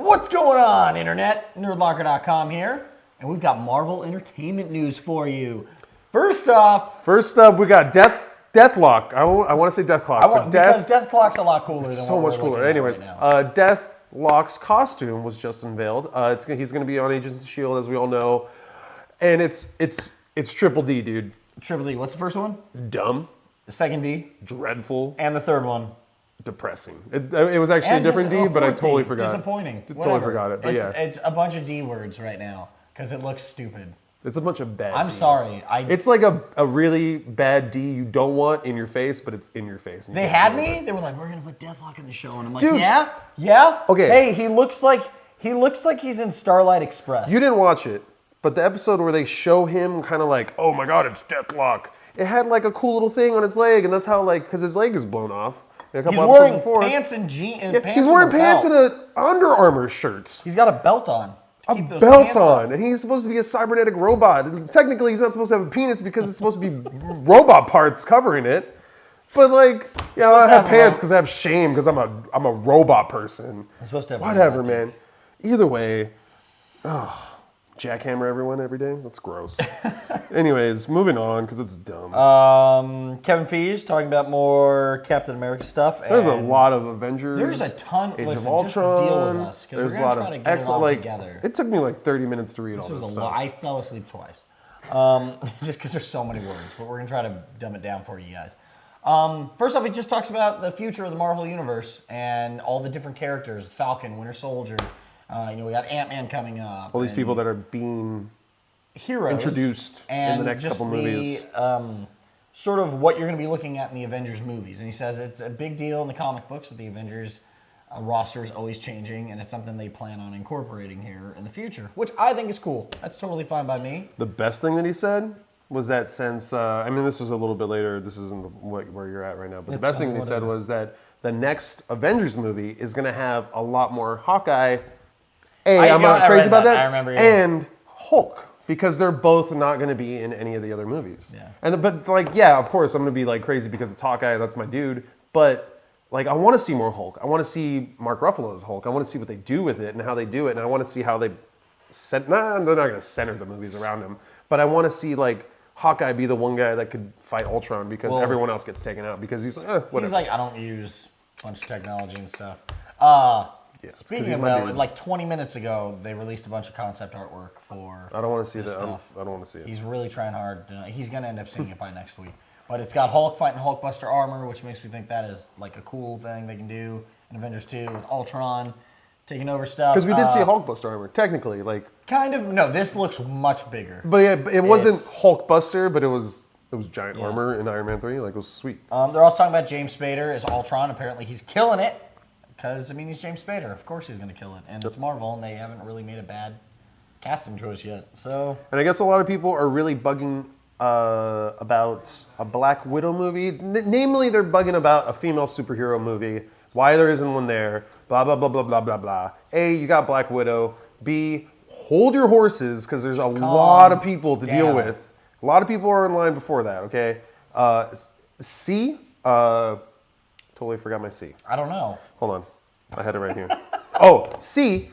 What's going on, Internet? Nerdlocker.com here, and we've got Marvel Entertainment news for you. First up, we got Deathlock. I want to say Deathlock. Because Deathlock's a lot cooler than so what much we're cooler. looking at Anyways, right now. Deathlock's costume was just unveiled. He's going to be on Agents of S.H.I.E.L.D., as we all know, and it's Triple D, dude. Triple D. What's the first one? Dumb. The second D. Dreadful. And the third one. Depressing. It was actually a different D, but I totally forgot. Disappointing. Totally forgot it. But it's a bunch of D words right now because it looks stupid. It's a bunch of bad I'm Ds. sorry. It's like a really bad D you don't want in your face, but it's in your face. They had me. They were like, "We're gonna put Deathlock in the show," and I'm like, Dude. "Yeah. Okay. Hey, he looks like he's in Starlight Express." You didn't watch it, but the episode where they show him kind of like, "Oh my God, it's Deathlock." It had like a cool little thing on his leg, and that's how because his leg is blown off. He's wearing pants and jeans. Yeah, he's wearing pants and an Under Armour shirt. He's got a belt on. A belt on, and he's supposed to be a cybernetic robot. And technically, he's not supposed to have a penis because it's supposed to be robot parts covering it. But I have pants because I have shame because I'm a robot person. He's supposed to have whatever, man. Either way, jackhammer everyone every day. That's gross. Anyways, moving on because it's dumb. Kevin Feige talking about more Captain America stuff. There's a lot of Avengers. There's a ton. Age Listen, of Ultron. just deal with us because we're gonna try to get it all together. It took me 30 minutes to read all this this stuff. stuff. I fell asleep twice, just because there's so many words. But we're gonna try to dumb it down for you guys. First off, he just talks about the future of the Marvel Universe and all the different characters: Falcon, Winter Soldier. We got Ant-Man coming up. All these people that are being heroes introduced in the next couple movies. Sort of what you're going to be looking at in the Avengers movies. And he says it's a big deal in the comic books that the Avengers roster is always changing, and it's something they plan on incorporating here in the future, which I think is cool. That's totally fine by me. The best thing that he said was that since, this was a little bit later, this isn't where you're at right now, but the best thing that he said was that the next Avengers movie is going to have a lot more Hawkeye. I'm not crazy about that. I remember. And Hulk, because they're both not going to be in any of the other movies. Yeah. Of course, I'm going to be crazy because it's Hawkeye. That's my dude. But I want to see more Hulk. I want to see Mark Ruffalo as Hulk. I want to see what they do with it and how they do it. And I want to see how they they're not going to center the movies around him. But I want to see Hawkeye be the one guy that could fight Ultron because everyone else gets taken out because he's whatever. He's I don't use a bunch of technology and stuff. Yeah, speaking of that, 20 minutes ago, they released a bunch of concept artwork for I don't want to see that. stuff. I don't want to see it. He's really trying hard. He's going to end up seeing it by next week. But it's got Hulk fighting Hulkbuster armor, which makes me think that is a cool thing they can do in Avengers 2 with Ultron taking over stuff. Because we did see Hulkbuster armor, technically. Kind of. No, this looks much bigger. But yeah, it wasn't Hulkbuster, but it was giant armor in Iron Man 3. It was sweet. They're also talking about James Spader as Ultron. Apparently he's killing it. Because, he's James Spader. Of course he's going to kill it. And it's Marvel, and they haven't really made a bad casting choice yet. So. And I guess a lot of people are really bugging about a Black Widow movie. Namely, they're bugging about a female superhero movie. Why there isn't one there. Blah, blah, blah, blah, blah, blah, blah. A, you got Black Widow. B, hold your horses, because there's a lot of people to deal with. A lot of people are in line before that, okay? C, totally forgot my C. I don't know. Hold on. I had it right here. C.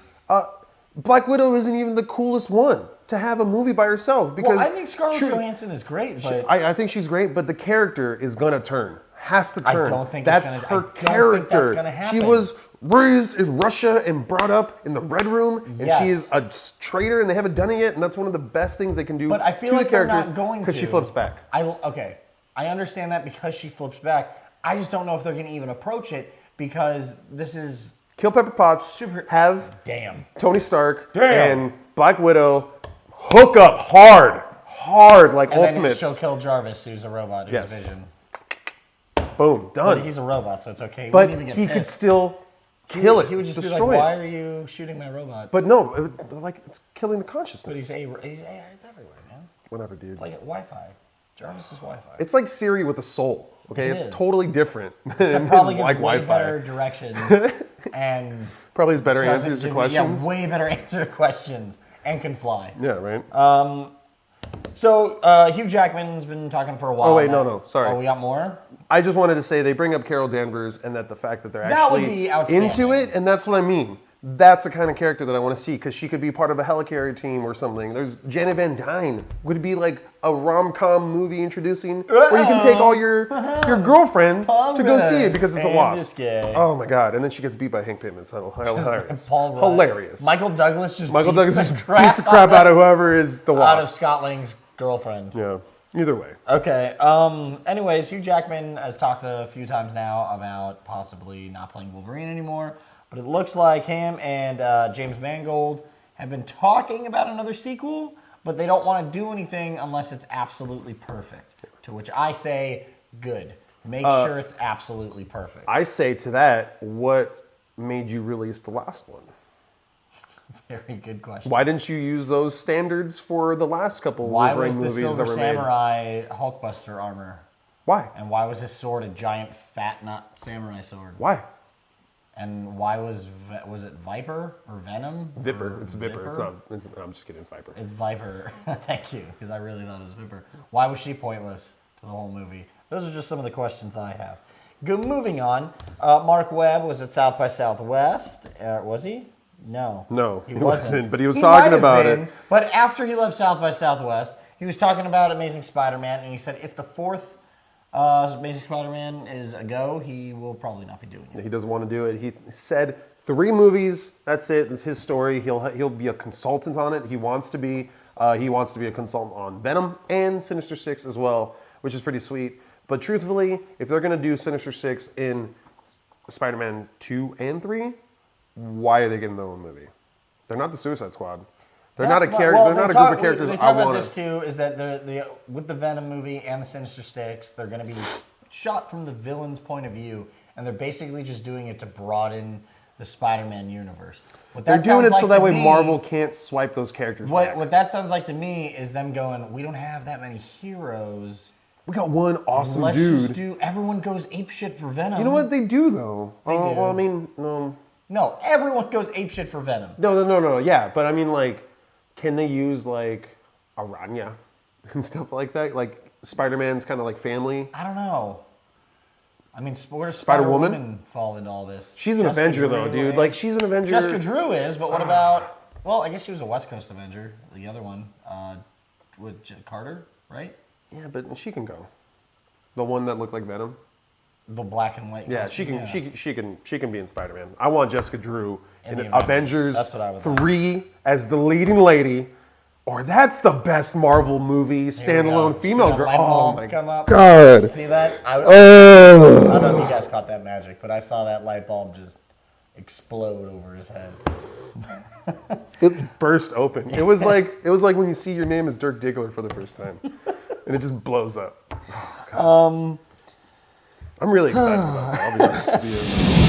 Black Widow isn't even the coolest one to have a movie by herself. Because I think Scarlett Johansson is great, but... I think she's great, but the character is going to turn. Has to turn. I don't think that's her character. She was raised in Russia and brought up in the Red Room, and she is a traitor, and they haven't done it yet, and that's one of the best things they can do but I feel to like the character they're not going because she flips back. I understand that because she flips back. I just don't know if they're going to even approach it because this is... Kill Pepper Potts, have Tony Stark and Black Widow hook up hard like and Ultimates. And then she'll kill Jarvis, who's a robot, who's Vision. Boom, done. But he's a robot, so it's okay. But he could still kill it. He would just be like, destroy it. why are you shooting my robot? But no, it's killing the consciousness. But it's everywhere, man. Whatever, dude. It's like Wi-Fi. Jarvis is Wi-Fi. It's like Siri with a soul. Okay, it's totally different. Except probably gives like way Wi-Fi. better directions and probably has better answers to questions. Yeah, way better answer to questions and can fly. Yeah, right. So Hugh Jackman's been talking for a while. Oh wait, now. no, sorry. Oh, we got more? I just wanted to say they bring up Carol Danvers and that the fact that they're actually into it, and that's what I mean. That's the kind of character that I want to see because she could be part of a helicarrier team or something. There's Janet Van Dyne would be like a rom-com movie introducing where you can take all your girlfriend to go see it because it's a Wasp. Oh my god! And then she gets beat by Hank Pym. It's hilarious. Hilarious. Michael Douglas just beats the crap out of whoever is the Wasp. Out of Scott Lang's girlfriend. Yeah. Either way. Okay. Anyways, Hugh Jackman has talked a few times now about possibly not playing Wolverine anymore. But it looks like him and James Mangold have been talking about another sequel, but they don't want to do anything unless it's absolutely perfect. To which I say, good. Make sure it's absolutely perfect. I say to that, what made you release the last one? Very good question. Why didn't you use those standards for the last couple Wolverine movies that were made? Why was the Silver Samurai Hulkbuster armor? Why? And why was his sword a giant fat nut samurai sword? Why? And why was it Viper or Venom? Viper. It's Viper. It's not. I'm just kidding. It's Viper. It's Viper. Thank you, because I really thought it was Viper. Why was she pointless to the whole movie? Those are just some of the questions I have. Good. Moving on. Mark Webb was at South by Southwest. Was he? No. No, he wasn't. But he was He talking might have about been, it. But after he left South by Southwest, he was talking about Amazing Spider-Man, and he said if the fourth Amazing Spider-Man is a go, he will probably not be doing it. He doesn't want to do it. He said 3 movies. That's it. That's his story. He'll be a consultant on it. He wants to be. He wants to be a consultant on Venom and Sinister Six as well, which is pretty sweet. But truthfully, if they're gonna do Sinister Six in Spider-Man 2 and 3, why are they getting their own movie? They're not the Suicide Squad. They're not a character. They're not a group of characters. They talk about this too. Is that with the Venom movie and the Sinister Six, they're going to be shot from the villain's point of view, and they're basically just doing it to broaden the Spider-Man universe. They're doing it so that way Marvel can't swipe those characters back. What that sounds like to me is them going, we don't have that many heroes. We got one awesome Let's dude. just do. Everyone goes apeshit for Venom. You know what they do though? They do. Well, I mean, no. No, everyone goes apeshit for Venom. No. Yeah, but I mean, like, can they use like Aranya and stuff like that? Like Spider-Man's kind of like family. I don't know. I mean, where does Spider-Woman Spider-Woman fall into all this? She's an Avenger though, dude. Like she's an Avenger. Jessica Drew is, but what about? Well, I guess she was a West Coast Avenger. The other one, with Carter, right? Yeah, but she can go. The one that looked like Venom. The black and white. Yeah, she can. Yeah. She can be in Spider-Man. I want Jessica Drew in the Avengers That's what I would 3 as the leading lady, or that's the best Marvel movie standalone female girl. Oh my god! See that? I don't know if you guys caught that magic, but I saw that light bulb just explode over his head. It burst open. It was like when you see your name as Dirk Diggler for the first time, and it just blows up. Oh, I'm really excited about that. I'll be honest with you.